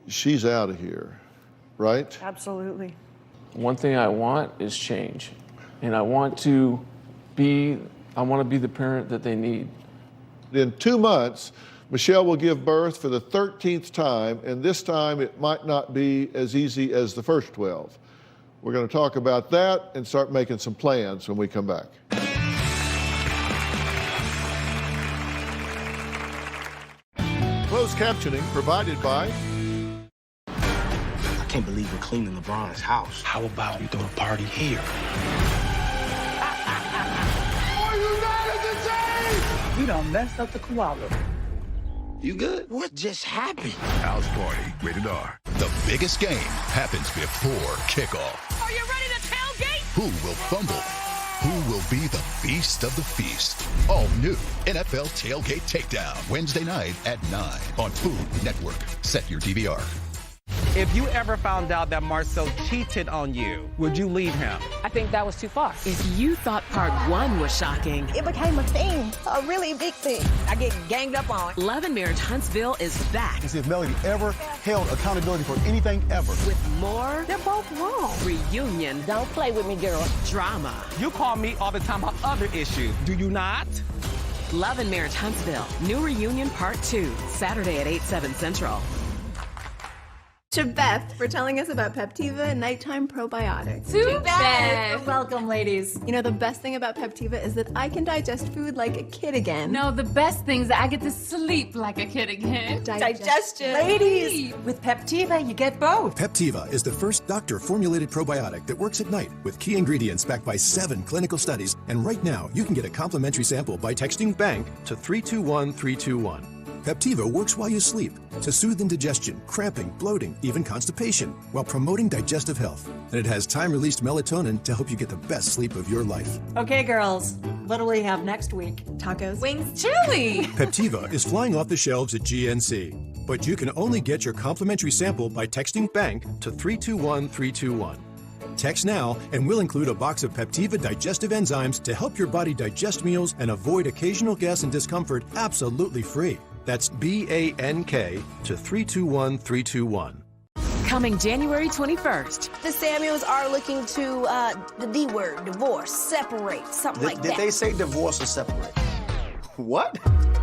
she's out of here, right? Absolutely. One thing I want is change. And I want to be the parent that they need. In 2 months, Michelle will give birth for the 13th time, and this time it might not be as easy as the first 12. We're going to talk about that and start making some plans when we come back. Closed captioning provided by... I can't believe we're cleaning LeBron's house. How about we throw a party here? Are you mad at the team? You done messed up the koala. You good? What just happened? House Party, rated R. The biggest game happens before kickoff. Are you ready to tailgate? Who will fumble? Who will be the beast of the feast? All new NFL Tailgate Takedown, Wednesday night at 9 on Food Network. Set your DVR. If you ever found out that Marcel cheated on you, would you leave him? I think that was too far. If you thought part 1 was shocking, It became a thing, a really big thing. I get ganged up on. Love and Marriage Huntsville is back And see if Melody ever held accountability for anything ever. with more They're both wrong. reunion Don't play with me, girl. drama. You call me all the time about other issues, do you not? Love and Marriage Huntsville, new reunion part 2, Saturday at 8/7 Central. To Beth for telling us about Peptiva Nighttime Probiotics. To Beth. Welcome, ladies. You know, the best thing about Peptiva is that I can digest food like a kid again. No, the best thing is that I get to sleep like a kid again. Digestion. Ladies, with Peptiva, you get both. Peptiva is the first doctor-formulated probiotic that works at night with key ingredients backed by 7 clinical studies. And right now, you can get a complimentary sample by texting BANK to 321321. Peptiva works while you sleep to soothe indigestion, cramping, bloating, even constipation, while promoting digestive health. And it has time-released melatonin to help you get the best sleep of your life. Okay, girls, what do we have next week? Tacos. wings, chili. Peptiva is flying off the shelves at GNC, but you can only get your complimentary sample by texting BANK to 321321. Text now and we'll include a box of Peptiva digestive enzymes to help your body digest meals and avoid occasional gas and discomfort absolutely free. That's BANK to 321321. Coming January 21st. The Samuels are looking to, the D word, divorce, separate, something like that. Did they say divorce or separate? What?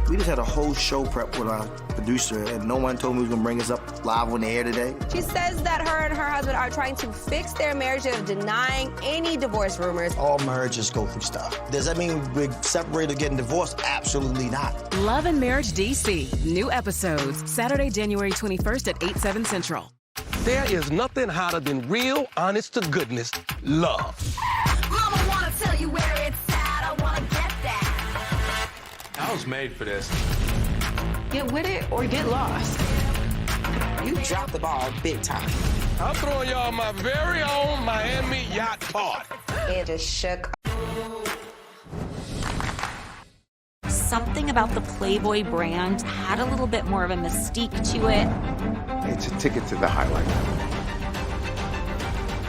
We just had a whole show prep with our producer, and no one told me we was gonna bring us up live on the air today. She says that her and her husband are trying to fix their marriage of denying any divorce rumors. All marriages go through stuff. Does that mean we're separated or getting divorced? Absolutely not. Love and Marriage DC. New episodes Saturday, January 21st at 8/7 Central. There is nothing hotter than real, honest-to-goodness love. Mama wanna tell you where it's at. I wanna get that. I was made for this. Get with it or get lost. You dropped the ball big time. I'm throwing y'all my very own Miami yacht party. It just shook. Something about the Playboy brand had a little bit more of a mystique to it. It's a ticket to the highlight.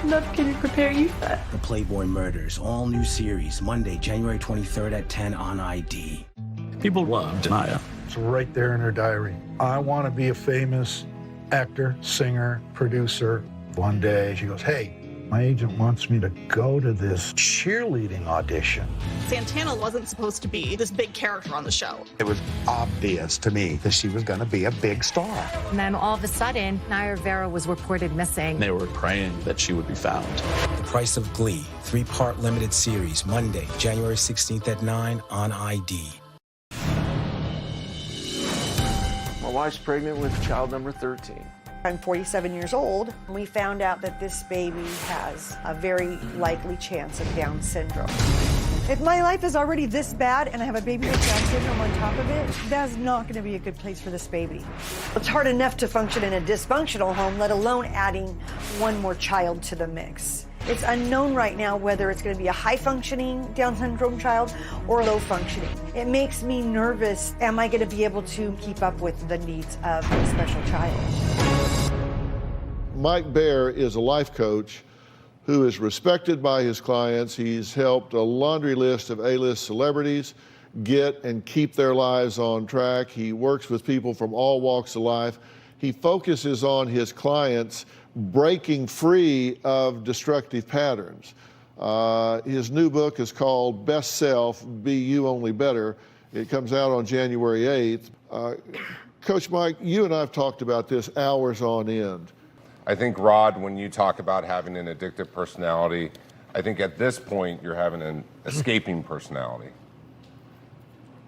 Love can prepare you for that. The Playboy Murders, all new series, Monday, January 23rd at 10 on ID. People love Naya. It's right there in her diary. I want to be a famous actor, singer, producer. One day she goes, hey, my agent wants me to go to this cheerleading audition. Santana wasn't supposed to be this big character on the show. It was obvious to me that she was going to be a big star. And then all of a sudden, Naya Rivera was reported missing. They were praying that she would be found. The Price of Glee, 3-part limited series, Monday, January 16th at 9 on ID. My wife's pregnant with child number 13. I'm 47 years old. We found out that this baby has a very likely chance of Down syndrome. If my life is already this bad and I have a baby with Down syndrome on top of it, that's not going to be a good place for this baby. It's hard enough to function in a dysfunctional home, let alone adding one more child to the mix. It's unknown right now whether it's going to be a high-functioning Down syndrome child or low-functioning. It makes me nervous. Am I going to be able to keep up with the needs of a special child? Mike Baer is a life coach who is respected by his clients. He's helped a laundry list of A-list celebrities get and keep their lives on track. He works with people from all walks of life. He focuses on his clients breaking free of destructive patterns. His new book is called Best Self, Be You Only Better. It comes out on January 8th. Coach Mike, you and I have talked about this hours on end. I think, Rod, when you talk about having an addictive personality, I think at this point you're having an escaping personality.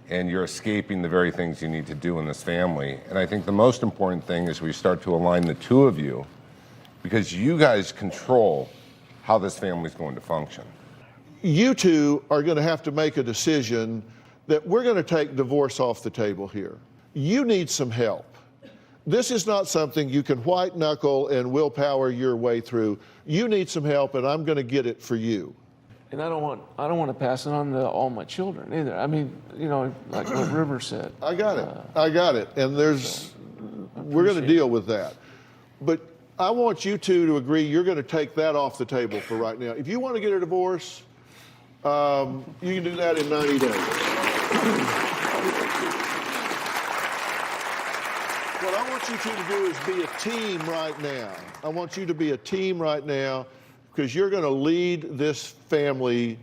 And you're escaping the very things you need to do in this family. And I think the most important thing is we start to align the two of you, because you guys control how this family's going to function. You two are going to have to make a decision that we're going to take divorce off the table here. You need some help. This is not something you can white knuckle and willpower your way through. You need some help, and I'm going to get it for you. And I don't want to pass it on to all my children either. I mean, you know, like what River said. I got it. And we're going to deal with that. But I want you two to agree you're going to take that off the table for right now. If you want to get a divorce, you can do that in 90 days. What I want you two to do is be a team right now. I want you to be a team right now, because you're going to lead this family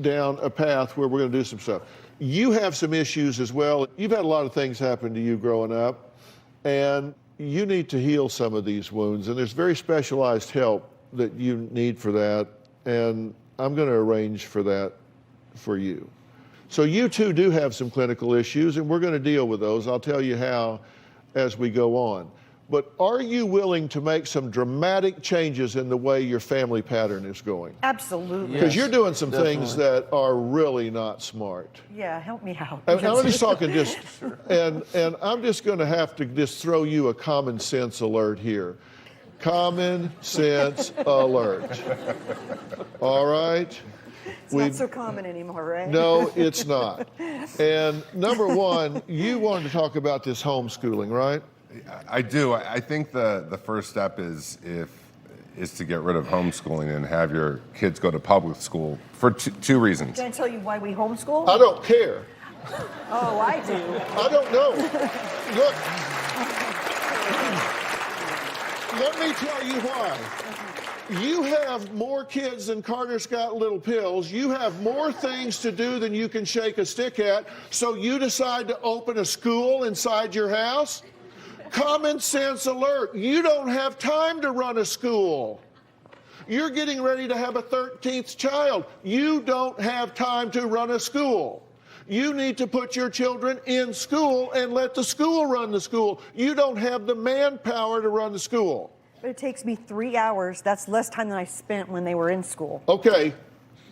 down a path where we're going to do some stuff. You have some issues as well. You've had a lot of things happen to you growing up, and you need to heal some of these wounds, and there's very specialized help that you need for that, and I'm going to arrange for that for you. So you two do have some clinical issues, and we're going to deal with those. I'll tell you how as we go on. But are you willing to make some dramatic changes in the way your family pattern is going? Absolutely. Because you're doing some things that are really not smart. Yeah, help me out. I'm just talking and I'm just going to have to just throw you a common sense alert here. Common sense alert. All right? It's not so common anymore, right? No, it's not. And number one, you wanted to talk about this homeschooling, right? I do. I think the first step is is to get rid of homeschooling and have your kids go to public school for two reasons. Can I tell you why we homeschool? I don't care. Oh, I do. I don't know. Look, let me tell you why. You have more kids than Carter's got little pills. You have more things to do than you can shake a stick at. So you decide to open a school inside your house? Common sense alert. You don't have time to run a school. You're getting ready to have a 13th child. You don't have time to run a school. You need to put your children in school and let the school run the school. You don't have the manpower to run the school. But it takes me 3 hours. That's less time than I spent when they were in school. Okay,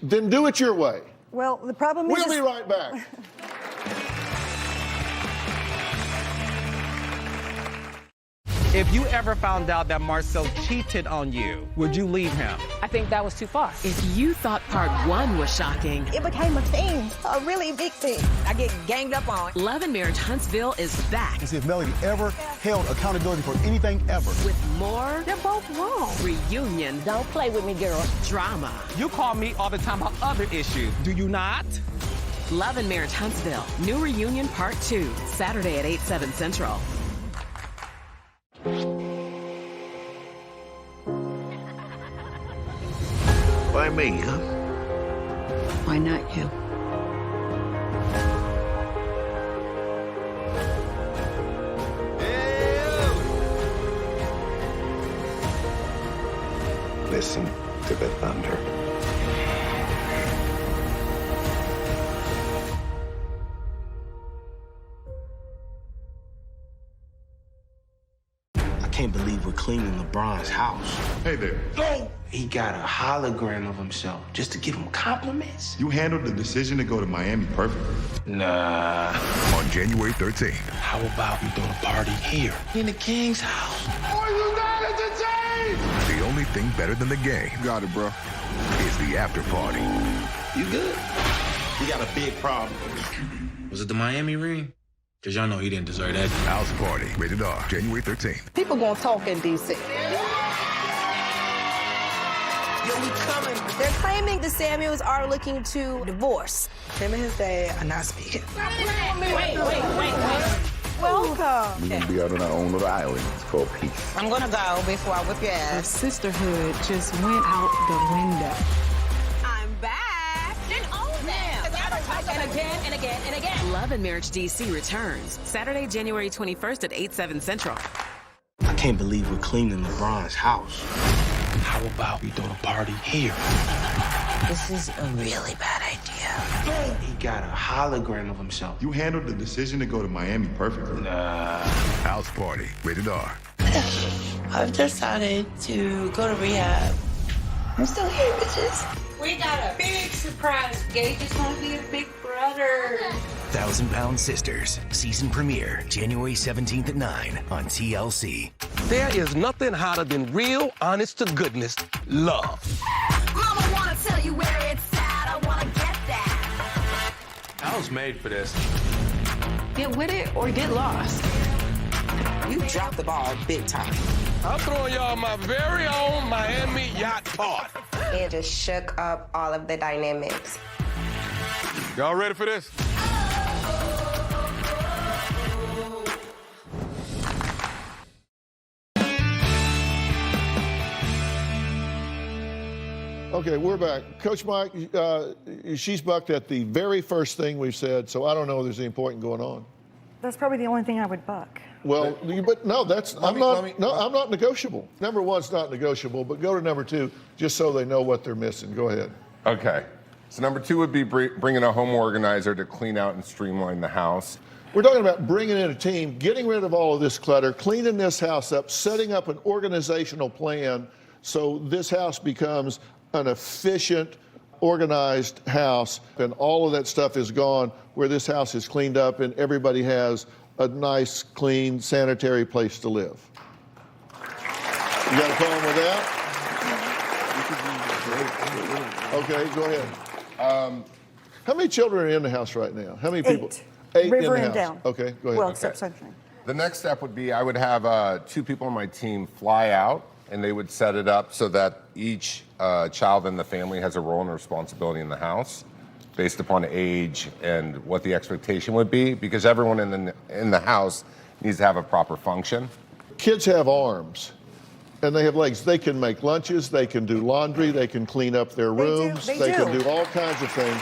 then do it your way. Well, the problem is... We'll be right back. If you ever found out that Marcel cheated on you, would you leave him? I think that was too far. If you thought part 1 was shocking, It became a thing, a really big thing. I get ganged up on. Love and Marriage Huntsville is back And see if Melody ever held accountability for anything ever. with more They're both wrong. reunion Don't play with me, girl. drama. You call me all the time about other issues, do you not? Love and Marriage Huntsville, new reunion part 2, Saturday at 8/7 Central. Why me, huh? Why not you? Listen to the thunder. I can't believe we're cleaning LeBron's house. Hey there. He got a hologram of himself just to give him compliments. You handled the decision to go to Miami perfectly. Nah. On January 13th. How about we throw the party here in the King's house? Are you not entertained? The only thing better than the game. You got it, bro. Is the after party. You good? We got a big problem. Was it the Miami ring? Because y'all know he didn't deserve that. House party. Rated R. January 13th. People gonna talk in D.C. They're claiming the Samuels are looking to divorce. Him and his dad are not speaking. Wait. Welcome. We're going to be out on our own little island. It's called peace. I'm gonna go before I whip your Our ass. sisterhood just went out the window. I'm back and own them. Because I don't talk and again and again and again. Love and Marriage DC returns Saturday, January 21st at 8/7 Central. I can't believe we're cleaning LeBron's house. How about we throw the party here? This is a really bad idea. He got a hologram of himself. You handled the decision to go to Miami perfectly. Nah. House party. Rated R. I've decided to go to rehab. I'm still here, bitches. We got a big surprise. Gage is going to be a big brother. 1,000-Pound Sisters, season premiere, January 17th at 9 on TLC. There is nothing hotter than real, honest to goodness love. Mama want to tell you where it's at. I want to get that. I was made for this. Get with it or get lost. You dropped the ball big time. I'm throwing y'all my very own Miami yacht party. It just shook up all of the dynamics. Y'all ready for this? Okay, we're back. Coach Mike, she's bucked at the very first thing we've said, so I don't know if there's any point in going on. That's probably the only thing I would buck. Well, but no, I'm not negotiable. Number one's not negotiable, but go to number two just so they know what they're missing. Go ahead. Okay. So number 2 would be bringing a home organizer to clean out and streamline the house. We're talking about bringing in a team, getting rid of all of this clutter, cleaning this house up, setting up an organizational plan so this house becomes an efficient, organized house, and all of that stuff is gone where this house is cleaned up and everybody has a nice, clean, sanitary place to live. You got a problem with that? Okay, go ahead. How many children are in the house right now? How many people? 8 River in the and house. down. Okay, go ahead. Well, except Sunshine. The next step would be I would have 2 people on my team fly out and they would set it up so that each child in the family has a role and responsibility in the house based upon age and what the expectation would be, because everyone in the house needs to have a proper function. Kids have arms and they have legs. They can make lunches, they can do laundry, they can clean up their rooms, they can do all kinds of things,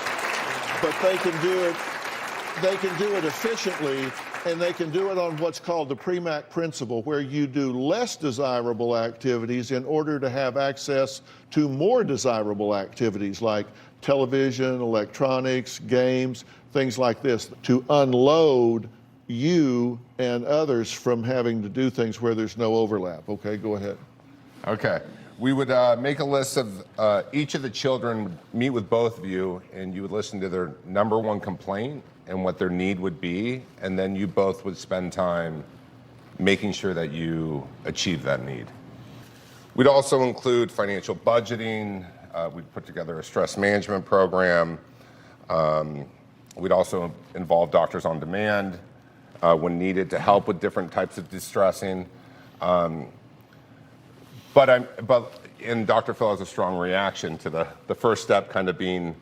but they can do it efficiently, and they can do it on what's called the PREMAC principle, where you do less desirable activities in order to have access to more desirable activities like television, electronics, games, things like this, to unload you and others from having to do things where there's no overlap. Okay, go ahead. Okay. We would make a list of each of the children, would meet with both of you, and you would listen to their number one complaint and what their need would be, and then you both would spend time making sure that you achieve that need. We'd also include financial budgeting. We'd put together a stress management program. We'd also involve doctors on demand when needed to help with different types of distressing. And Dr. Phil has a strong reaction to the first step kind of being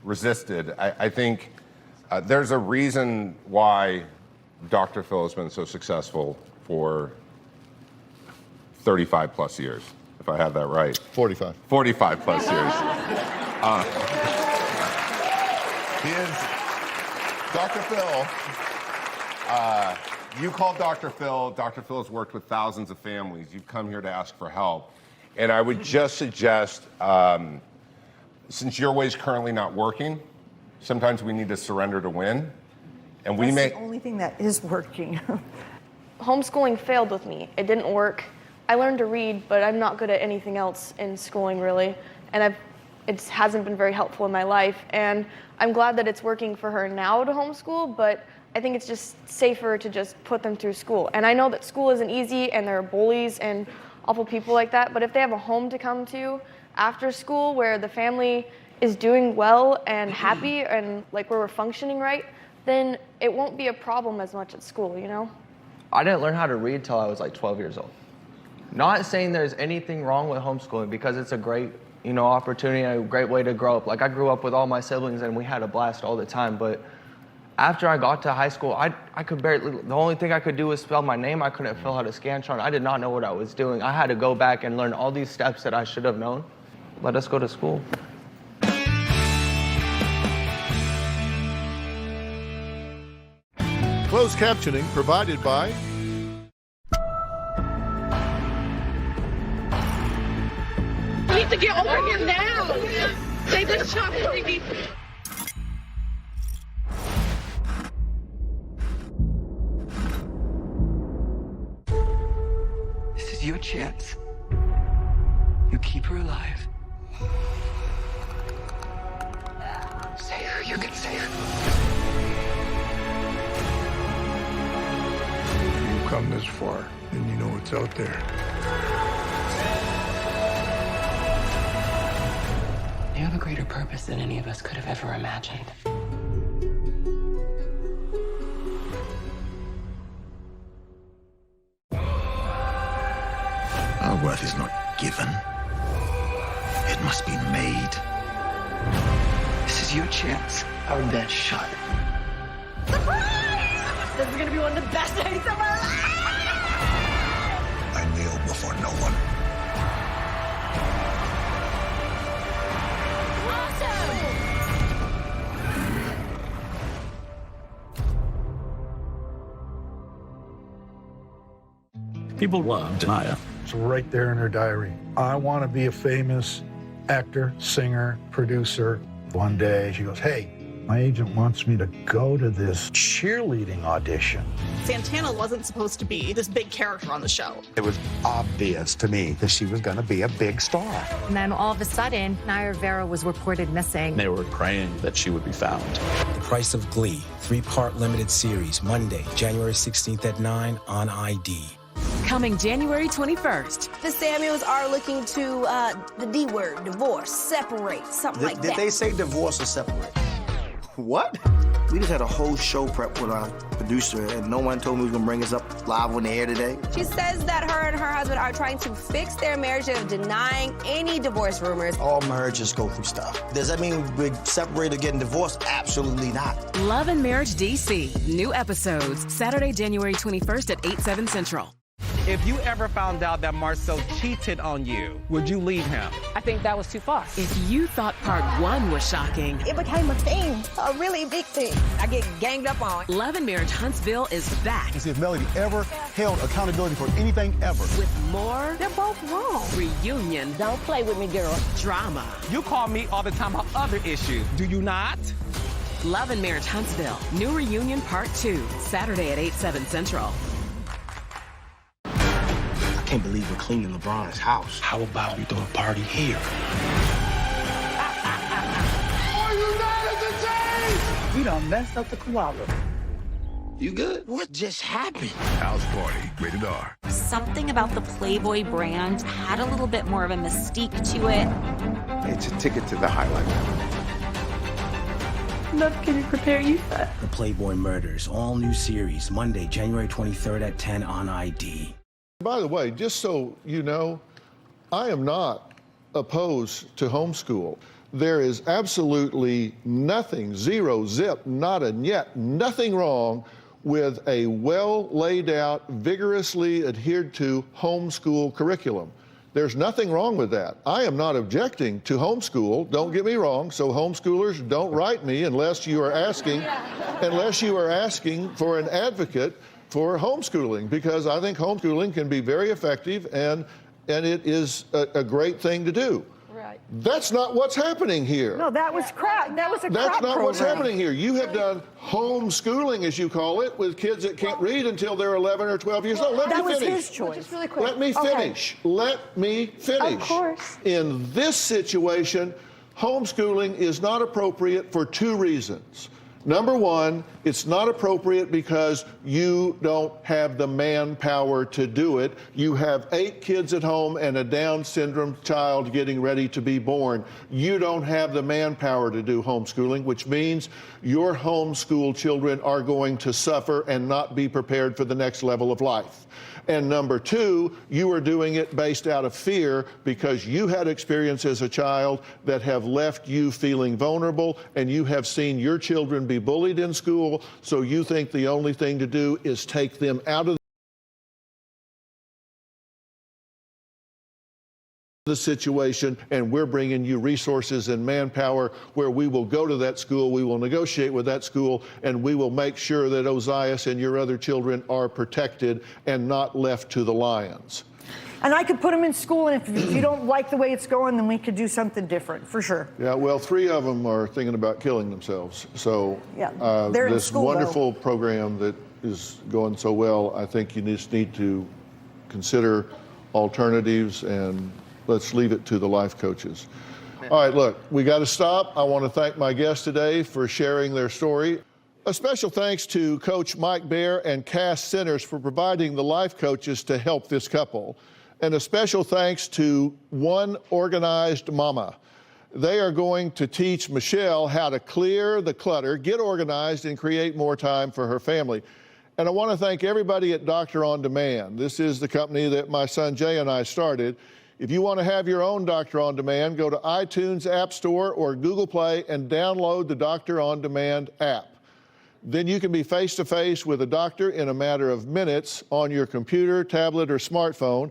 resisted. I think there's a reason why Dr. Phil has been so successful for 35 plus years, if I have that right. 45. 45 plus years. Dr. Phil, you called Dr. Phil. Dr. Phil has worked with thousands of families. You've come here to ask for help. And I would just suggest, since your way is currently not working, sometimes we need to surrender to win. And That's the only thing that is working. Homeschooling failed with me. It didn't work. I learned to read, but I'm not good at anything else in schooling, really. And it hasn't been very helpful in my life. And I'm glad that it's working for her now to homeschool, but I think it's just safer to just put them through school. And I know that school isn't easy, and there are bullies and awful people like that, but if they have a home to come to after school where the family is doing well and happy and like where we're functioning right, then it won't be a problem as much at school, you know? I didn't learn how to read till I was like 12 years old. Not saying there's anything wrong with homeschooling, because it's a great, opportunity, a great way to grow up. Like, I grew up with all my siblings and we had a blast all the time, but after I got to high school, I could barely, the only thing I could do was spell my name. I couldn't fill out a Scantron. I did not know what I was doing. I had to go back and learn all these steps that I should have known. Let us go to school. Closed captioning provided by We need to get over here now. Save this child, baby. This is your chance. You keep her alive. Save her. You can save her. You've come this far, and you know what's out there. You have a greater purpose than any of us could have ever imagined. Our worth is not given. It must be made. This is your chance. Our best shot. Surprise! This is gonna be one of the best nights of my life! I kneel before no one. People love Denia. It's right there in her diary. I want to be a famous actor, singer, producer. One day she goes, hey, my agent wants me to go to this cheerleading audition. Santana wasn't supposed to be this big character on the show. It was obvious to me that she was going to be a big star. And then all of a sudden, Naya Rivera was reported missing. They were praying that she would be found. The Price of Glee, 3-part limited series, Monday, January 16th at 9 on ID. Coming January 21st. The Samuels are looking to the D word, divorce, separate, something like that. Did they say divorce or separate? What? We just had a whole show prep with our producer, and no one told me we was gonna bring us up live on the air today. She says that her and her husband are trying to fix their marriage of denying any divorce rumors. All marriages go through stuff. Does that mean we're separated, getting divorced? Absolutely not. Love and Marriage DC. New episodes Saturday, January 21st at 8, 7 Central. If you ever found out that Marcel cheated on you, would you leave him? I think that was too far. If you thought part 1 was shocking, It became a thing, a really big thing. I get ganged up on. Love and Marriage Huntsville is back And see if Melody ever held accountability for anything ever. with more They're both wrong. reunion Don't play with me, girl. drama. You call me all the time about other issues, do you not? Love and Marriage Huntsville. New reunion part 2. Saturday at 8, 7 Central. I can't believe we're cleaning LeBron's house. How about we throw a party here? We done messed up the koala. You good? What just happened? House party, rated R. Something about the Playboy brand had a little bit more of a mystique to it. It's a ticket to the highlight. Love can prepare you for that. The Playboy Murders, all new series, Monday, January 23rd at 10 on ID. By the way, just so you know, I am not opposed to homeschool. There is absolutely nothing, zero, zip, nada, yet, nothing wrong with a well laid out, vigorously adhered to homeschool curriculum. There's nothing wrong with that. I am not objecting to homeschool, don't get me wrong, so homeschoolers don't write me unless you are asking for an advocate for homeschooling, because I think homeschooling can be very effective and it is a great thing to do. Right. That's not what's happening here. No, that was crap. That was a That's crap not what's program. happening here. You have done homeschooling, as you call it, with kids that can't read until they're 11 or 12 years old. Let That me was finish. his choice. Just really quick. Let me Okay. finish. Let me finish. Of course. In this situation, homeschooling is not appropriate for 2 reasons. Number one, it's not appropriate because you don't have the manpower to do it. You have 8 kids at home and a Down syndrome child getting ready to be born. You don't have the manpower to do homeschooling, which means your homeschool children are going to suffer and not be prepared for the next level of life. And number 2, you are doing it based out of fear because you had experience as a child that have left you feeling vulnerable, and you have seen your children be bullied in school, so you think the only thing to do is take them out of the situation, and we're bringing you resources and manpower where we will go to that school, we will negotiate with that school, and we will make sure that Ozias and your other children are protected and not left to the lions. And I could put them in school, and if you don't like the way it's going, then we could do something different, for sure. Yeah, well, 3 of them are thinking about killing themselves. So Yeah, they're in this school, wonderful program that is going so well, I think you just need to consider alternatives, and let's leave it to the life coaches. All right, look, we got to stop. I want to thank my guests today for sharing their story. A special thanks to Coach Mike Bear and Cass Centers for providing the life coaches to help this couple. And a special thanks to One Organized Mama. They are going to teach Michelle how to clear the clutter, get organized, and create more time for her family. And I want to thank everybody at Doctor On Demand. This is the company that my son Jay and I started. If you want to have your own Doctor On Demand, go to iTunes App Store or Google Play and download the Doctor On Demand app. Then you can be face-to-face with a doctor in a matter of minutes on your computer, tablet, or smartphone.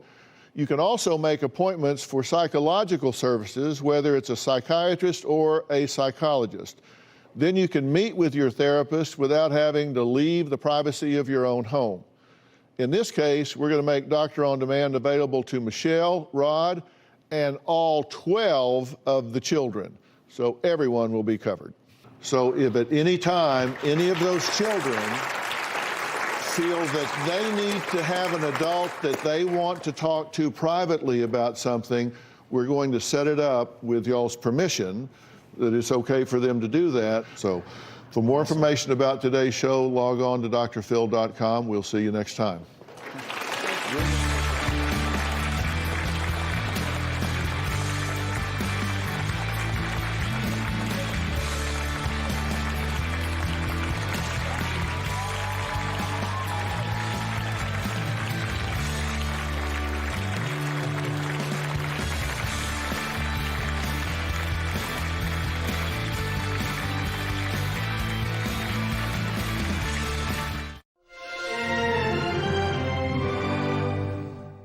You can also make appointments for psychological services, whether it's a psychiatrist or a psychologist. Then you can meet with your therapist without having to leave the privacy of your own home. In this case, we're going to make Doctor On Demand available to Michelle, Rod, and all 12 of the children. So everyone will be covered. So if at any time any of those children feel that they need to have an adult that they want to talk to privately about something, we're going to set it up with y'all's permission that it's okay for them to do that. So for more information about today's show, log on to drphil.com. We'll see you next time.